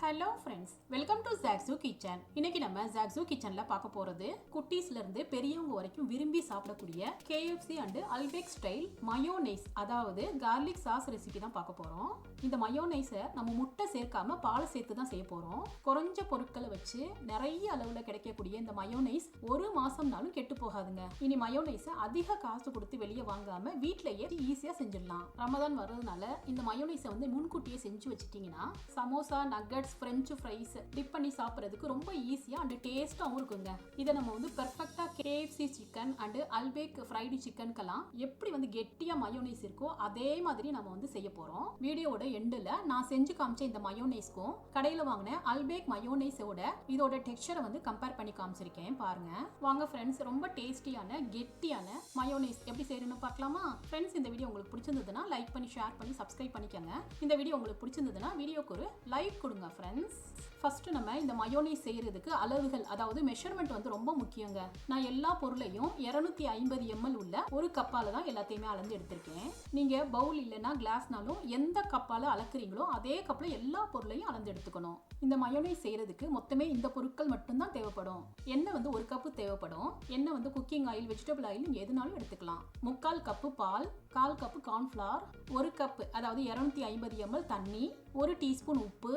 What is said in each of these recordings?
Hello friends, welcome to jacks kitchen. இன்னைக்கு நம்ம jacks கிச்சன்ல பார்க்க போறது குட்டீஸ்ல இருந்து பெரியவங்க வரைக்கும் விரும்பி சாப்பிடக்கூடிய KFC அண்ட் அல்பேக் ஸ்டைல் மயோனைஸ், அதாவது கார்லிக் சாஸ் ரெசிபி தான் பார்க்க போறோம். இந்த மயோனைஸை நம்ம முட்டை சேர்க்காம பால் சேர்த்து தான் செய்ய போறோம். குறைஞ்ச பொருட்களை வச்சு நிறைய அளவுல கிடைக்கக்கூடிய இந்த மயோனைஸ் ஒரு மாசம்னாலும் கெட்டு போகாதுங்க. இனி மயோனைஸை அதிக காசு கொடுத்து வெளியே வாங்காம வீட்லயே ஈஸியா செஞ்சிடலாம். ரமதான் வர்றதுனால இந்த மயோனைஸை முன்கூட்டியே செஞ்சு வச்சிட்டீங்கன்னா samosa, nuggets, french fries dip பண்ணி சாப்பிட்றதுக்கு ரொம்ப ஈஸியா அண்ட் டேஸ்டாகவும் இருக்குங்க. இதை நம்ம பெர்ஃபெக்டா KFC chicken and Albaik fried சிக்கனுக்கெல்லாம் எப்படி கெட்டியா மயோனைஸ் இருக்கோ அதே மாதிரி நம்ம செய்ய போறோம். வீடியோட எண்டில் நான் செஞ்சு காமிச்ச இந்த மயோனைஸ்க்கும் கடையில் வாங்கின அல்பேக் மயோனைஸோட இதோட டெக்ஸ்சரை கம்பேர் பண்ணி காமிச்சிருக்கேன் பாருங்க. வாங்க ஃப்ரெண்ட்ஸ், ரொம்ப டேஸ்டியான கெட்டியான மயோனைஸ் எப்படி செய்யணும்னு பார்க்கலாமா? ஃப்ரெண்ட்ஸ், இந்த வீடியோ உங்களுக்கு பிடிச்சிருந்ததுன்னா லைக் பண்ணி ஷேர் பண்ணி சப்ஸ்கிரைப் பண்ணிக்கோங்க. இந்த வீடியோ உங்களுக்கு பிடிச்சிருந்ததுன்னா வீடியோக்கு ஒரு லைக் கொடுங்க ஃப்ரெண்ட்ஸ். ஃபர்ஸ்ட் நம்ம இந்த மயோனைஸ் செய்யறதுக்கு அளவுகள், அதாவது மெஷர்மெண்ட் ரொம்ப முக்கியங்க. நான் எல்லா பொருளையும் 250 ml உள்ள ஒரு கப்பால தான் எல்லாத்தையுமே அளந்து எடுத்திருக்கேன். நீங்க பவுல் இல்லைன்னா கிளாஸ்னாலும் எந்த கப்பால அளக்குறீங்களோ அதே கப்ல எல்லா பொருளையும் அளந்து எடுத்துக்கணும். இந்த மயோனைஸ் செய்யறதுக்கு மொத்தமே இந்த பொருட்கள் மட்டும்தான் தேவைப்படும். எண்ணெய் 1 கப்பு தேவைப்படும். எண்ணெய் குக்கிங் ஆயில், வெஜிடபிள் ஆயில் எதுனாலும் எடுத்துக்கலாம். 3/4 கப்பு பால், 1/4 கப்பு கார்ன்ஃபிளவர், 1 கப் அதாவது 250 ml தண்ணி, 1 டீஸ்பூன் உப்பு,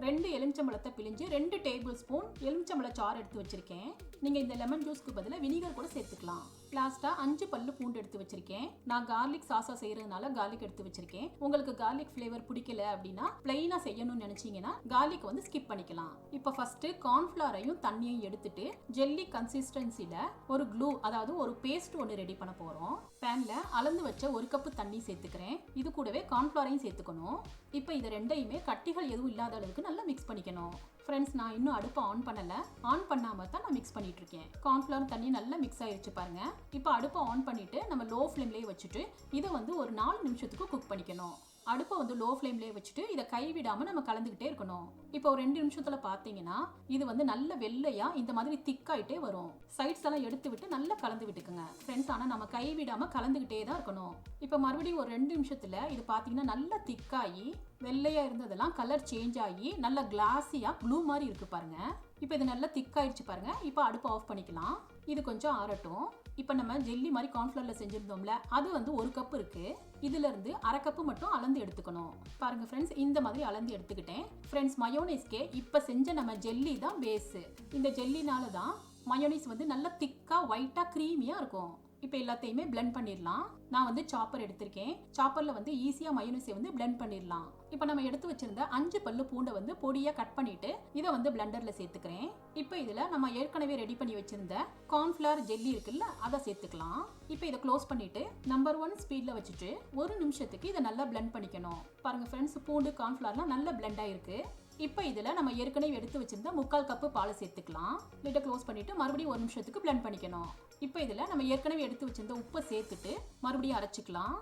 2 எலுமிச்சம்பழத்தை பிழிஞ்சு 2 டேபிள் ஸ்பூன் எலுமிச்சம்பழ சாறு எடுத்து வச்சிருக்கேன். நீங்க இந்த லெமன் ஜூஸ்க்கு பதிலாக வினிகர் கூட சேர்த்துக்கலாம். லாஸ்டா 5 பல்லு பூண்டு எடுத்து வச்சிருக்கேன். நான் கார்லிக் சாஸா செய்யறதுனால கார்லிக் எடுத்து வச்சிருக்கேன். உங்களுக்கு கார்லிக் ஃபிளேவர் பிடிக்கல அப்படின்னா பிளைனா செய்யணும்னு நினைச்சீங்கன்னா கார்லிக் ஸ்கிப் பண்ணிக்கலாம். இப்போ ஃபர்ஸ்ட் கார்ன்ஃபிளவரையும் தண்ணியையும் எடுத்துட்டு ஜெல்லி கன்சிஸ்டன்சில ஒரு க்ளூ, அதாவது ஒரு பேஸ்ட் ஒன்று ரெடி பண்ண போறோம். பேன்ல அளந்து வச்ச 1 கப்பு தண்ணி சேர்த்துக்கிறேன். இது கூடவே கார்ன்ஃபிளவரையும் சேர்த்துக்கணும். இப்போ இது ரெண்டையுமே கட்டிகள் எதுவும் இல்லாத அளவுக்கு நல்லா மிக்ஸ் பண்ணிக்கணும். ஃப்ரெண்ட்ஸ், நான் இன்னும் அடுப்பை ஆன் பண்ணல. ஆன் பண்ணாம தான் நான் மிக்ஸ் பண்ணிட்டு இருக்கேன். கார்ன்ஃபிளவர் தண்ணி நல்லா மிக்ஸ் ஆயிடுச்சு பாருங்க. இப்போ அடுப்பை ஆன் பண்ணிட்டு நம்ம லோ ஃப்ளேம்லேயே வச்சுட்டு இதை ஒரு 4 நிமிஷத்துக்கு குக் பண்ணிக்கணும். அடுப்பை லோ ஃப்ளேம்லேயே வச்சுட்டு இதை கைவிடாம நம்ம கலந்துக்கிட்டே இருக்கணும். இப்போ ஒரு 2 நிமிஷத்துல பாத்தீங்கன்னா இது நல்ல வெள்ளையா இந்த மாதிரி திக்காயிட்டே வரும். சைட்ஸ் எல்லாம் எடுத்து விட்டு நல்லா கலந்து விட்டுக்குங்க ஃப்ரெண்ட்ஸ். ஆனா நம்ம கைவிடாம கலந்துக்கிட்டே தான் இருக்கணும். இப்போ மறுபடியும் ஒரு 2 நிமிஷத்துல இது பாத்தீங்கன்னா நல்லா திக்காயி வெள்ளையா இருந்ததெல்லாம் கலர் சேஞ்ச் ஆகி நல்ல கிளாஸியா ப்ளூ மாதிரி இருக்கு பாருங்க. இப்போ இது நல்லா திக்காயிடுச்சு பாருங்க. இப்போ அடுப்பு ஆஃப் பண்ணிக்கலாம். இது கொஞ்சம் ஆறட்டும். இப்போ நம்ம ஜெல்லி மாதிரி கார்ன்ஃபிளவர்ல செஞ்சிருந்தோம்ல, அது 1 கப் இருக்கு. இதுல இருந்து 1/2 கப்பு மட்டும் அளந்து எடுத்துக்கணும். பாருங்க ஃப்ரெண்ட்ஸ், இந்த மாதிரி அளந்து எடுத்துக்கிட்டேன். ஃப்ரெண்ட்ஸ், மயோனைஸ்க்கு இப்ப செஞ்ச நம்ம ஜெல்லி தான் பேஸ். இந்த ஜெல்லினால தான் மயோனைஸ் நல்லா திக்கா ஒயிட்டா கிரீமியா இருக்கும். இப்போ எல்லாத்தையுமே பிளெண்ட் பண்ணிடலாம். நான் சாப்பர் எடுத்திருக்கேன். சாப்பர்ல ஈஸியா மயோனைஸை பிளெண்ட் பண்ணிடலாம். இப்போ நம்ம எடுத்து வச்சிருந்த 5 பல்லு பூண்டை பொடியா கட் பண்ணிட்டு இதை பிளெண்டர்ல சேர்த்துக்கிறேன். இப்போ இதுல நம்ம ஏற்கனவே ரெடி பண்ணி வச்சிருந்த கார்ன்ஃபிளவர் ஜெல்லி இருக்குல்ல, அதை சேர்த்துக்கலாம். இப்போ இதை க்ளோஸ் பண்ணிட்டு நம்பர் 1 ஸ்பீட்ல வச்சுட்டு 1 நிமிஷத்துக்கு இதை நல்லா பிளெண்ட் பண்ணிக்கணும். பாருங்க ஃப்ரெண்ட்ஸ், பூண்டு கார்ன்ஃபிளவர்லாம் நல்லா பிளெண்ட் ஆயிருக்கு. இப்போ இதுல நம்ம ஏற்கனவே எடுத்து வச்சிருந்த 3/4 கப்பு பாலை சேர்த்துக்கலாம். லிட்டை க்ளோஸ் பண்ணிட்டு மறுபடியும் 1 நிமிஷத்துக்கு பிளெண்ட் பண்ணிக்கணும். இப்போ இதுல நம்ம ஏற்கனவே எடுத்து வச்சிருந்த உப்பை சேர்த்துட்டு மறுபடியும் அரைச்சிக்கலாம்.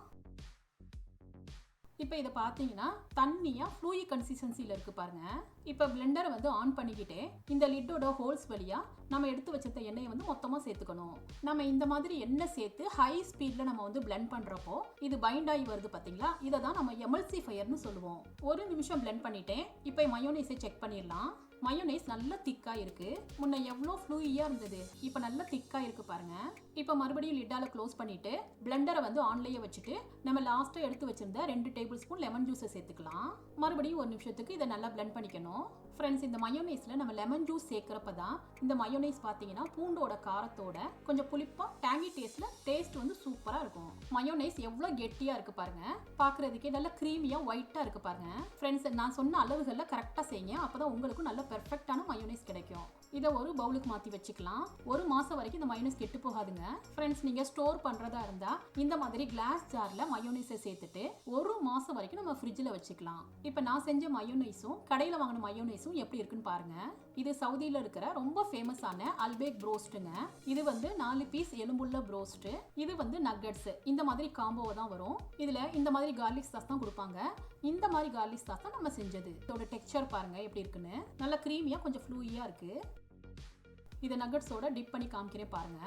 இப்போ இதை பார்த்தீங்கன்னா தண்ணியா ஃப்ளூயி கன்சிஸ்டன்சில இருக்கு பாருங்க. இப்போ பிளெண்டரை ஆன் பண்ணிக்கிட்டே இந்த லிட்டோட ஹோல்ஸ் வழியா நம்ம எடுத்து வச்சிருந்த எண்ணெயை மொத்தமா சேர்த்துக்கணும். நம்ம இந்த மாதிரி எண்ணெய் சேர்த்து ஹை ஸ்பீட்ல நம்ம பிளெண்ட் பண்றப்போ இது பைண்ட் ஆகி வருது பாத்தீங்களா, இதை தான் நம்ம எமல்சிஃபையர்னு சொல்லுவோம். 1 நிமிஷம் பிளெண்ட் பண்ணிட்டேன். இப்போ மயோனைஸை செக் பண்ணிடலாம். மயோனைஸ் நல்லா திக்கா இருக்கு. முன்ன எவ்வளோ ஃப்ளூயியா இருந்தது, இப்போ நல்லா திக்கா இருக்கு பாருங்க. இப்போ மறுபடியும் லிட்டால க்ளோஸ் பண்ணிட்டு பிளெண்டரை ஆன்லயே வச்சுட்டு நம்ம லாஸ்டா எடுத்து வச்சிருந்த 2 டேபிள் ஸ்பூன் லெமன் ஜூஸை சேர்த்துக்கலாம். மறுபடியும் 1 நிமிஷத்துக்கு இதை நல்லா பிளெண்ட் பண்ணிக்கணும். ஃப்ரெண்ட்ஸ், இந்த மயோனைஸ்ல நம்ம லெமன் ஜூஸ் சேர்க்கிறப்ப தான் இந்த மயோனைஸ் பார்த்தீங்கன்னா பூண்டோட காரத்தோட கொஞ்சம் புளிப்பா டேங்கி டேஸ்ட் சூப்பரா இருக்கும். மயோனைஸ் எவ்வளோ கெட்டியா இருக்கு பாருங்க. பாக்குறதுக்கே நல்லா கிரீமியா ஒயிட்டா இருக்கு பாருங்க. ஃப்ரெண்ட்ஸ், நான் சொன்ன அளவுகள்ல கரெக்டா செய்யுங்க. அப்பதான் உங்களுக்கு நல்ல பெர்ஃபெக்ட்டான மயோனைஸ் கிடைக்கும். இதை ஒரு பவுலுக்கு மாத்தி வச்சுக்கலாம். 1 மாசம் வரைக்கும் இந்த மயோனைஸ் கெட்டு போகாதுங்க. ஃப்ரெண்ட்ஸ், நீங்க ஸ்டோர் பண்றதா இருந்தா இந்த மாதிரி கிளாஸ் ஜார்ல மயோனைஸை சேர்த்துட்டு 1 மாசம் வரைக்கும் நம்ம ஃப்ரிட்ஜ்ல வச்சுக்கலாம். இப்போ நான் செஞ்ச மயோனைஸும் கடையில வாங்கின மயோனைஸும் எப்படி இருக்குன்னு பாருங்க. இது சவுதியில இருக்கிற ரொம்ப ஃபேமஸான அல்பேக் ப்ரோஸ்ட்ங்க. இது 4 பீஸ் எலும்புள்ள ப்ரோஸ்ட். இது நக்கட்ஸ். இந்த மாதிரி காம்போவா தான் வரும். இதுல இந்த மாதிரி கார்லிக் சாஸ் தான் கொடுப்பாங்க. இந்த மாதிரி கார்லிக் சாஸ் தான் நம்ம செஞ்சது. இதோட டெக்ஸ்சர் பாருங்க எப்படி இருக்குன்னு. நல்லா கிரீமியா கொஞ்சம் ஃப்ளூயியா இருக்கு. இதை நக்கட்ஸோட டிப் பண்ணி காமிக்கிறேன் பாருங்க.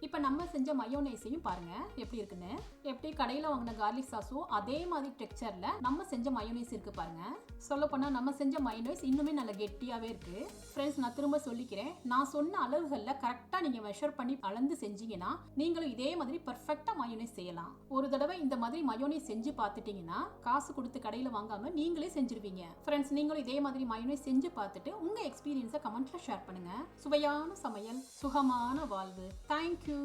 இப்போ நம்ம செஞ்ச மயோனைஸையும் பாருங்க எப்படி இருக்குன்னு. எப்படி கடையில் வாங்கின கார்லிக் சாஸோ அதே மாதிரி டெக்ஸ்சர்ல நம்ம செஞ்ச மயோனைஸ் இருக்கு பாருங்க. சொல்லப்போனால் நம்ம செஞ்ச மயோனைஸ் இன்னுமே நல்ல கெட்டியாகவே இருக்குது. ஃப்ரெண்ட்ஸ், நான் திரும்ப சொல்லிக்கிறேன், நான் சொன்ன அளவுகளில் கரெக்டாக நீங்கள் மெஷர் பண்ணி அளந்து செஞ்சீங்கன்னா நீங்களும் இதே மாதிரி பர்ஃபெக்டாக மயோனைஸ் செய்யலாம். ஒரு தடவை இந்த மாதிரி மயோனைஸ் செஞ்சு பார்த்துட்டீங்கன்னா காசு கொடுத்து கடையில் வாங்காமல் நீங்களே செஞ்சிருவீங்க. ஃப்ரெண்ட்ஸ், நீங்களும் இதே மாதிரி மயோனைஸ் செஞ்சு பார்த்துட்டு உங்கள் எக்ஸ்பீரியன்ஸை கமெண்ட்டில் ஷேர் பண்ணுங்கள். சுவையான சமையல், சுகமான வாழ்வு. தேங்க்யூ.